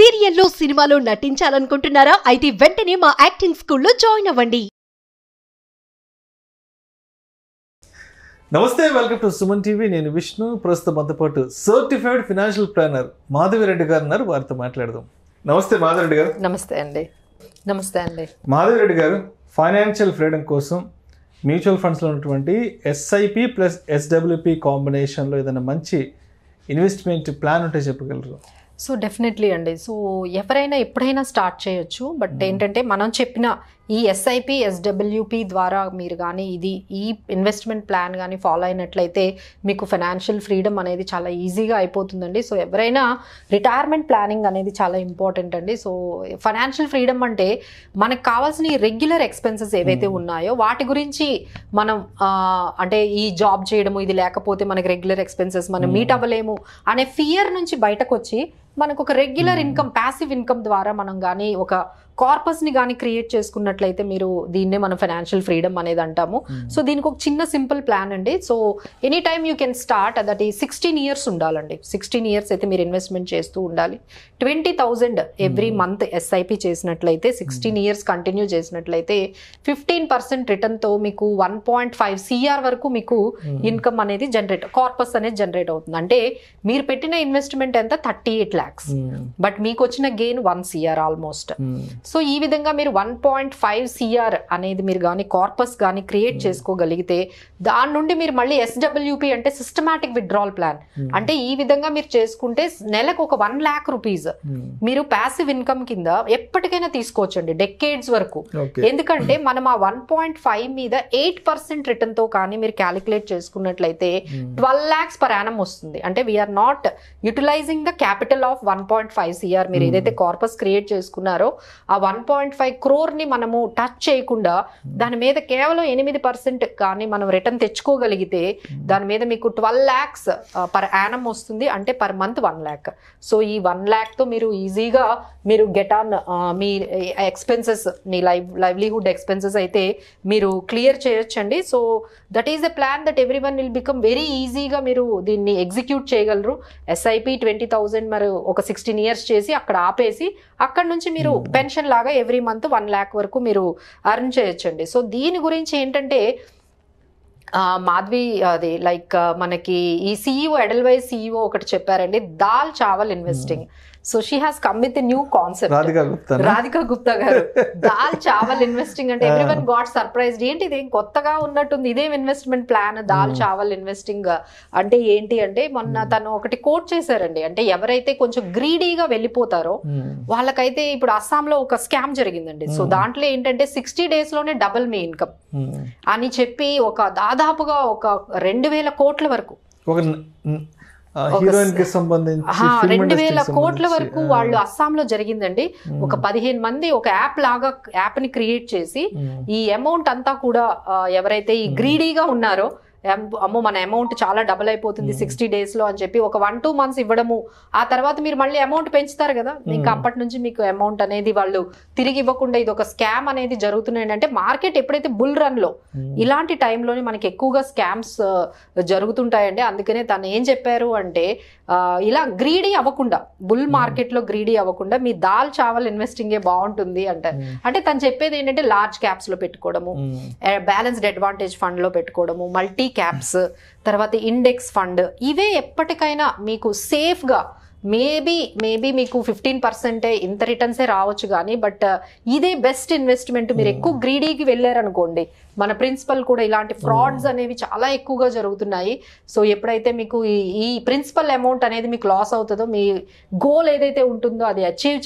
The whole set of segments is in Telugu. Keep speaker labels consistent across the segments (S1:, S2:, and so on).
S1: సీరియల్లో సినిమాలో నటించాలనుకుంటున్నారా? అయితే వెంటనే మా యాక్టింగ్ స్కూల్లో జాయిన్ అవ్వండి.
S2: నమస్తే, వెల్కమ్ టు సుమన్ టీవీ. నేను విష్ణు. ప్రస్తుతం మనతో పాటు సర్టిఫైడ్ ఫైనాన్షియల్ ప్లానర్ మాధవిరెడ్డి గారు ఉన్నారు. వారితో మాట్లాడదాం. నమస్తే మాధవిరెడ్డి గారు.
S3: నమస్తే అండి. నమస్తే అండి.
S2: మాధవిరెడ్డి గారు, ఫైనాన్షియల్ ఫ్రీడమ్ కోసం మ్యూచువల్ ఫండ్స్లో ఉన్నటువంటి ఎస్ఐపి ప్లస్ ఎస్డబ్ల్యూపి కాంబినేషన్లో ఏదైనా మంచి ఇన్వెస్ట్మెంట్ ప్లాన్ ఉంటే చెప్పగలరు?
S3: సో డెఫినెట్లీ అండి. సో ఎవరైనా ఎప్పుడైనా స్టార్ట్ చేయొచ్చు. బట్ ఏంటంటే మనం చెప్పిన ఈ ఎస్ఐపి ఎస్డబ్ల్యూపి ద్వారా మీరు కానీ ఈ ఇన్వెస్ట్మెంట్ ప్లాన్ కానీ ఫాలో అయినట్లయితే మీకు ఫైనాన్షియల్ ఫ్రీడమ్ అనేది చాలా ఈజీగా అయిపోతుందండి. సో ఎవరైనా రిటైర్మెంట్ ప్లానింగ్ అనేది చాలా ఇంపార్టెంట్ అండి. సో ఫైనాన్షియల్ ఫ్రీడమ్ అంటే మనకు కావాల్సిన రెగ్యులర్ ఎక్స్పెన్సెస్ ఏవైతే ఉన్నాయో వాటి గురించి మనం అంటే ఈ జాబ్ చేయడము ఇది లేకపోతే మనకి రెగ్యులర్ ఎక్స్పెన్సెస్ మనం మీట్ అవ్వలేము అనే ఫియర్ నుంచి బయటకు వచ్చి మనకు ఒక రెగ్యులర్ ఇన్కమ్, ప్యాసివ్ ఇన్కమ్ ద్వారా మనం కానీ ఒక కార్పస్ని కానీ క్రియేట్ చేసుకున్నట్లయితే మీరు దీన్నే మనం ఫైనాన్షియల్ ఫ్రీడమ్ అనేది అంటాము. సో దీనికి ఒక చిన్న సింపుల్ ప్లాన్ అండి. So any time you can start. That ఈ 16 years ఉండాలండి. 16 years అయితే మీరు ఇన్వెస్ట్మెంట్ చేస్తూ ఉండాలి. 20,000 ఎవ్రీ మంత్ ఎస్ఐపి చేసినట్లయితే 16 years కంటిన్యూ చేసినట్లయితే 15% రిటర్న్తో మీకు 1.5 CR వరకు మీకు ఇన్కమ్ అనేది కార్పస్ అనేది జనరేట్ అవుతుంది. అంటే మీరు పెట్టిన ఇన్వెస్ట్మెంట్ ఎంత 38 lakhs, బట్ మీకు వచ్చిన గెయిన్ 1 CR ఆల్మోస్ట్. సో ఈ విధంగా మీరు 1.5 CR అనేది మీరు కానీ కార్పస్ కానీ క్రియేట్ చేసుకోగలిగితే దాని నుండి మీరు మళ్ళీ ఎస్డబ్ల్యూపి అంటే సిస్టమాటిక్ విత్డ్రాల్ ప్లాన్ అంటే ఈ విధంగా మీరు చేసుకుంటే నెలకు ఒక 1 lakh rupees మీరు ప్యాసివ్ ఇన్కమ్ కింద ఎప్పటికైనా తీసుకోవచ్చండి, డెకేడ్స్ వరకు. ఎందుకంటే మనం ఆ 1.5 మీద 8% రిటర్న్ తో కానీ మీరు క్యాలిక్యులేట్ చేసుకున్నట్లయితే 12 lakhs per annum వస్తుంది. అంటే we are not utilising the capital of 1.5 CR. మీరు ఏదైతే కార్పస్ క్రియేట్ చేసుకున్నారో ఆ 1.5 crore ని మనము టచ్ చేయకుండా దాని మీద కేవలం 8% కానీ మనం రిటర్న్ తెచ్చుకోగలిగితే దాని మీద మీకు 12 lakhs per annum వస్తుంది. అంటే పర్ మంత్ 1 lakh. సో ఈ 1 lakh తో మీరు ఈజీగా మీరు get on me expenses, me livelihood expenses అయితే మీరు క్లియర్ చేయొచ్చండి. So that is a plan that every one will become very ఈజీగా మీరు దీన్ని ఎగ్జిక్యూట్ చేయగలరు. ఎస్ఐపి 20,000 మరి ఒక 16 years చేసి అక్కడ ఆపేసి అక్కడ నుంచి మీరు పెన్షన్ లాగా ఎవ్రీ మంత్ 1 lakh వరకు మీరు అర్న్ చేయొచ్చండి. సో దీని గురించి ఏంటంటే మాధవి అది లైక్ మనకి ఈ సిఇఓ ఎడల్వైజ్ సిఇఓ ఒకటి చెప్పారండి, dal chawal investing. So she has come with new concept. Radhika Gupta గారు దాల్ చావల్ ఇన్వెస్టింగ్ అంటే ఎవ్రీవన్ గాట్ సర్ప్రైజ్డ్. ఏంటి ఇది కొత్తగా ఉన్నట్టుంది, ఇదేం investment plan dal chawal investing అంటే ఏంటి అంటే మొన్న తను ఒకటి కోట్ చేశారండి. అంటే ఎవరైతే కొంచెం గ్రీడీగా వెళ్ళిపోతారో వాళ్ళకైతే ఇప్పుడు అస్సాంలో ఒక స్కామ్ జరిగిందండి. సో దాంట్లో ఏంటంటే 60 days లోనే డబుల్ మీ ఇన్కమ్ అని చెప్పి ఒక దాదాపుగా ఒక 2,000 కోట్ల వరకు 2,000 కోట్ల వరకు వాళ్ళు అస్సాంలో జరిగిందండి. ఒక 15 మంది ఒక యాప్ ని క్రియేట్ చేసి ఈ అమౌంట్ అంతా కూడా ఎవరైతే ఈ గ్రీడీగా ఉన్నారో అమ్మో మన అమౌంట్ చాలా డబుల్ అయిపోతుంది 60 days లో అని చెప్పి ఒక 1-2 months ఇవ్వడము. ఆ తర్వాత మీరు మళ్ళీ అమౌంట్ పెంచుతారు కదా, ఇంకా అప్పటి నుంచి మీకు అమౌంట్ అనేది వాళ్ళు తిరిగి ఇవ్వకుండా ఇది ఒక స్కామ్ అనేది జరుగుతున్నాయి. అంటే మార్కెట్ ఎప్పుడైతే బుల్ రన్ లో ఇలాంటి టైంలోనే మనకి ఎక్కువగా స్కామ్స్ జరుగుతుంటాయండి. అందుకనే తను ఏం చెప్పారు అంటే ఇలా గ్రీడీ అవ్వకుండా, బుల్ మార్కెట్ లో గ్రీడీ అవ్వకుండా మీ దాల్ చావల్ ఇన్వెస్టింగే బాగుంటుంది అంటారు. అంటే తను చెప్పేది ఏంటంటే లార్జ్ క్యాప్స్ లో పెట్టుకోవడము, బ్యాలెన్స్డ్ అడ్వాంటేజ్ ఫండ్ లో పెట్టుకోవడము, మల్టీ క్యాప్స్, తర్వాత ఇండెక్స్ ఫండ్, ఇవే ఎప్పటికైనా మీకు సేఫ్గా మేబీ మీకు 15% ఇంత రిటర్న్సే రావచ్చు కానీ బట్ ఇదే బెస్ట్ ఇన్వెస్ట్మెంట్. మీరు ఎక్కువ గ్రీడీకి వెళ్ళారనుకోండి, మన ప్రిన్సిపల్ కూడా ఇలాంటి ఫ్రాడ్స్ అనేవి చాలా ఎక్కువగా జరుగుతున్నాయి. సో ఎప్పుడైతే మీకు ఈ ప్రిన్సిపల్ అమౌంట్ అనేది మీకు లాస్ అవుతుందో మీ గోల్ ఏదైతే ఉంటుందో అది అచీవ్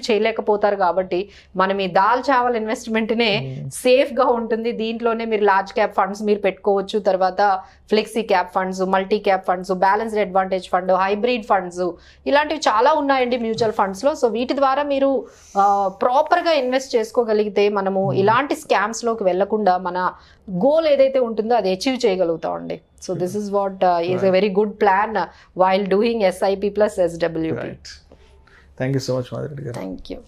S3: చేయలేకపోతారు. కాబట్టి మనం ఈ దాల్ చావల్ ఇన్వెస్ట్మెంట్నే సేఫ్గా ఉంటుంది. దీంట్లోనే మీరు లార్జ్ క్యాప్ ఫండ్స్ మీరు పెట్టుకోవచ్చు, తర్వాత flexi cap funds, multi cap funds, balanced advantage fund, hybrid funds, ఇలాంటివి చాలా ఉన్నాయండి మ్యూచువల్ ఫండ్స్లో. సో వీటి ద్వారా మీరు ప్రాపర్గా ఇన్వెస్ట్ చేసుకోగలిగితే మనము ఇలాంటి స్కామ్స్లోకి వెళ్లకుండా మన గోల్ ఏదైతే ఉంటుందో అది అచీవ్ చేయగలుగుతామండి. So this is what is a very good plan while doing SIP plus SWP.
S2: Thank you so much Madhavi గారు.
S3: Thank you.